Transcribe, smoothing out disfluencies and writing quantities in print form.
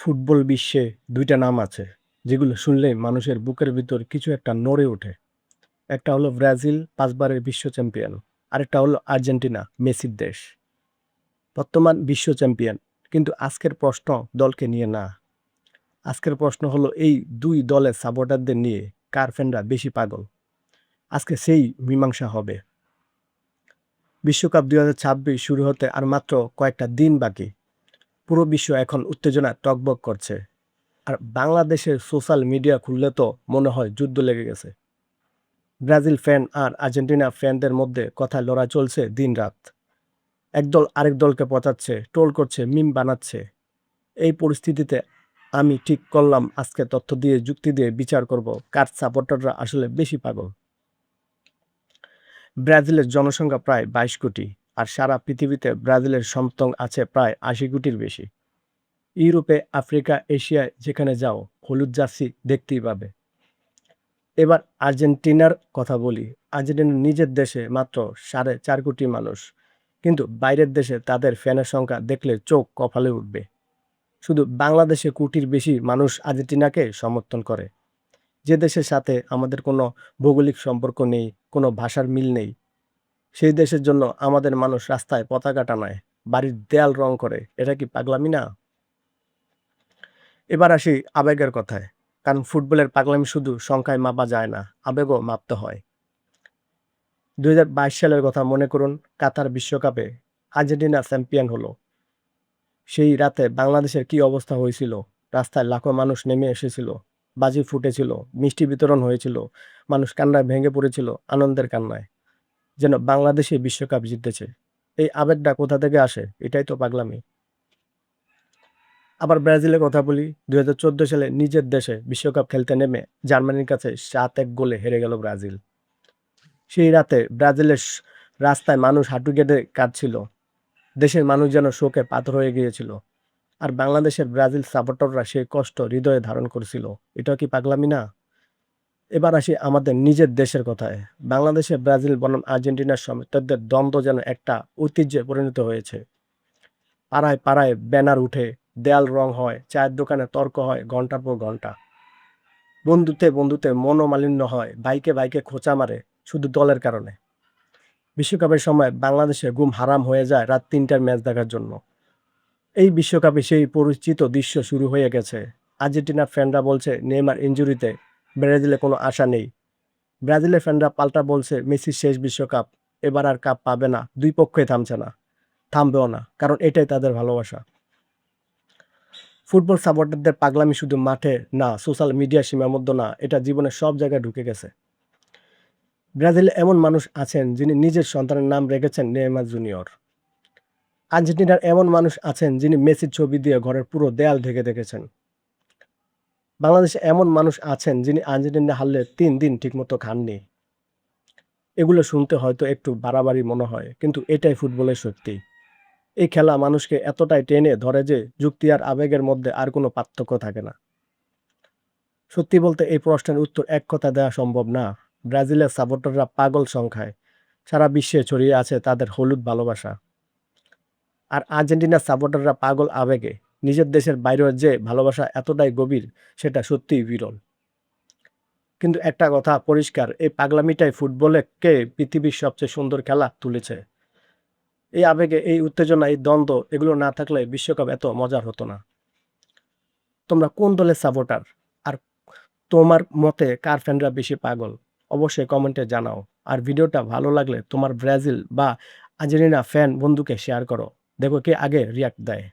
Football বিশ্বে ২ টা নাম আছে, যেগুলো শুনলেই মানুষের বুকের ভিতর কিছু একটা নড়ে ওঠে। একটা হলো ব্রাজিল ৫ বারের বিশ্ব চ্যাম্পিয়ন। আরেকটা হলো আর্জেন্টিনা, মেসির দেশ। বর্তমান বিশ্ব চ্যাম্পিয়ন। কিন্তু আজকের প্রশ্ন দলকে নিয়ে না। আজকের প্রশ্ন হলো এই ২ দলের সাপোর্টারদের নিয়ে কার ফ্যানরা বেশি পাগল? আজকে সেই মীমাংসা হবে। বিশ্বকাপ ২০২৬ শুরু হতে আর মাত্র কয়েকটা দিন বাকি। পুরো বিশ্ব এখন উত্তেজনায় টগবগ করছে। আর বাংলাদেশের সোশ্যাল মিডিয়া খুললে তো মনে হয় যুদ্ধ লেগে গেছে। ব্রাজিল ফ্যান আর আর্জেন্টিনা ফ্যানদের মধ্যে কথায় লড়াই চলছে দিনরাত। একদল আরেক দলকে পচাচ্ছে, ট্রোল করছে, মিম বানাচ্ছে। এই পরিস্থিতিতে আমি ঠিক করলাম আজকে তথ্য দিয়ে যুক্তি দিয়ে বিচার করব কার সাপোর্টাররা আসলে বেশি পাগল। ব্রাজিলের জনসংখ্যা প্রায় ২২ কোটি আর সারা পৃথিবীতে ব্রাজিলের সমর্থন আছে প্রায় ৮০ কোটির বেশি। ইউরোপে, আফ্রিকা, এশিয়ায় যেখানে যাও হলুদ জার্সি দেখতেই পাবে। এবার আর্জেন্টিনার কথা বলি। আর্জেন্টিনার নিজের দেশে মাত্র ৪.৫ কোটি মানুষ। কিন্তু বাইরের দেশে তাদের ফ্যানের সংখ্যা দেখলে চোখ কপালে উঠবে। শুধু বাংলাদেশে কোটির বেশি মানুষ আর্জেন্টিনাকে সমর্থন করে। যে দেশের সাথে আমাদের কোনো ভৌগোলিক সম্পর্ক নেই, কোনো ভাষার মিল নেই, সেই দেশের জন্য আমাদের মানুষ রাস্তায় পতাকা টানায়, বাড়ির দেয়াল রং করে। এটা কি পাগলামি না? এবার আসি আবেগের কথায়। কারণ ফুটবলের পাগলামি শুধু সংখ্যায় মাপা যায় না, আবেগও মাপতে হয়। ২০২২ সালের কথা মনে করুন, কাতার বিশ্বকাপে আর্জেন্টিনা চ্যাম্পিয়ন হলো। সেই রাতে বাংলাদেশের কি অবস্থা হয়েছিল? রাস্তায় লাখো মানুষ নেমে এসেছিল, বাজি ফুটেছিল, মিষ্টি বিতরণ হয়েছিল, মানুষ কান্নায় ভেঙে পড়েছিল আনন্দের কান্নায়। যেন বাংলাদেশই বিশ্বকাপ জিতেছে। এই আবেগটা কোথা থেকে আসে? এটাই তো পাগলামি। আবার ব্রাজিলের কথা বলি, ২০১৪ সালে নিজের দেশে বিশ্বকাপ খেলতে নেমে জার্মানির কাছে ৭-১ গোলে হেরে গেল ব্রাজিল। সেই রাতে ব্রাজিলের রাস্তায় মানুষ হাঁটু গেঁড়ে কাঁদছিল। দেশের মানুষ যেন শোকে পাথর হয়ে গিয়েছিল। আর বাংলাদেশের ব্রাজিল সাপোর্টাররা সেই কষ্ট হৃদয়ে ধারণ করেছিল। এটাও কি পাগলামি না? এবার আসি আমাদের নিজের দেশের কথায়। বাংলাদেশে ব্রাজিল বনাম আর্জেন্টিনার সমর্থকদের দ্বন্দ্ব যেন একটা ঐতিহ্যে পরিণত হয়েছে। পাড়ায় পাড়ায় ব্যানার উঠে, দেয়াল রং হয়, চায়ের দোকানে তর্ক হয় ঘন্টার পর ঘন্টা। বন্ধুতে বন্ধুতে মনোমালিন্য হয়, ভাইকে ভাইকে খোঁচা মারে শুধু দলের কারণে। বিশ্বকাপের সময় বাংলাদেশে ঘুম হারাম হয়ে যায় রাত ৩টার ম্যাচ দেখার জন্য। এই বিশ্বকাপে সেই পরিচিত দৃশ্য শুরু হয়ে গেছে। আর্জেন্টিনার ফ্যানরা বলছে নেইমার ইনজুরিতে ব্রাজিলে কোনো আশা নেই। ব্রাজিলের ফ্যানরা পাল্টা বলছে মেসির শেষ বিশ্বকাপ, এবার আর কাপ পাবে না। দুই পক্ষই থামছে না, থামবেও না, কারণ এটাই তাদের ভালোবাসা। ফুটবল সাপোর্টারদের পাগলামি শুধু মাঠে না, সোশ্যাল মিডিয়ায় সীমাবদ্ধ না, এটা জীবনের সব জায়গায় ঢুকে গেছে। ব্রাজিলে এমন মানুষ আছেন যিনি নিজের সন্তানের নাম রেখেছেন নেইমার জুনিয়র। আর্জেন্টিনার এমন মানুষ আছেন যিনি মেসির ছবি দিয়ে ঘরের পুরো দেয়াল ঢেকে রেখেছেন। বাংলাদেশে এমন মানুষ আছেন যিনি আর্জেন্টিনা হারলে ৩ দিন ঠিকমতো খাননি। এগুলো শুনতে হয়তো একটু বাড়াবাড়ি মনে হয়, কিন্তু এটাই ফুটবলের সত্যি। এই খেলা মানুষকে এতটাই টেনে ধরে যে যুক্তি আর আবেগের মধ্যে আর কোনো পার্থক্য থাকে না। সত্যি বলতে এই প্রশ্নের উত্তর এক কথায় দেওয়া সম্ভব না। ব্রাজিলের সাপোর্টাররা পাগল সংখ্যায়। সারা বিশ্বে ছড়িয়ে আছে তাদের হলুদ ভালোবাসা। আর আর্জেন্টিনার সাপোর্টাররা পাগল আবেগে। নিজের দেশের বাইরেও যে ভালোবাসা এতটাই গভীর, সেটা সত্যিই বিরল। কিন্তু একটা কথা পরিষ্কার, এই পাগলামিটাই ফুটবলকে পৃথিবীর সবচেয়ে সুন্দর খেলা তুলেছে। এই আবেগে, এই উত্তেজনা, এই দ্বন্দ্ব, এগুলো না থাকলে বিশ্বকাপ এত মজার হতো না। তোমরা কোন দলের সাপোর্টার? আর তোমার মতে কার ফ্যানরা বেশি পাগল? অবশ্যই কমেন্টে জানাও। আর ভিডিওটা ভালো লাগলে তোমার ব্রাজিল বা আর্জেন্টিনা ফ্যান বন্ধুকে শেয়ার করো। দেখো কে আগে রিঅ্যাক্ট দেয়।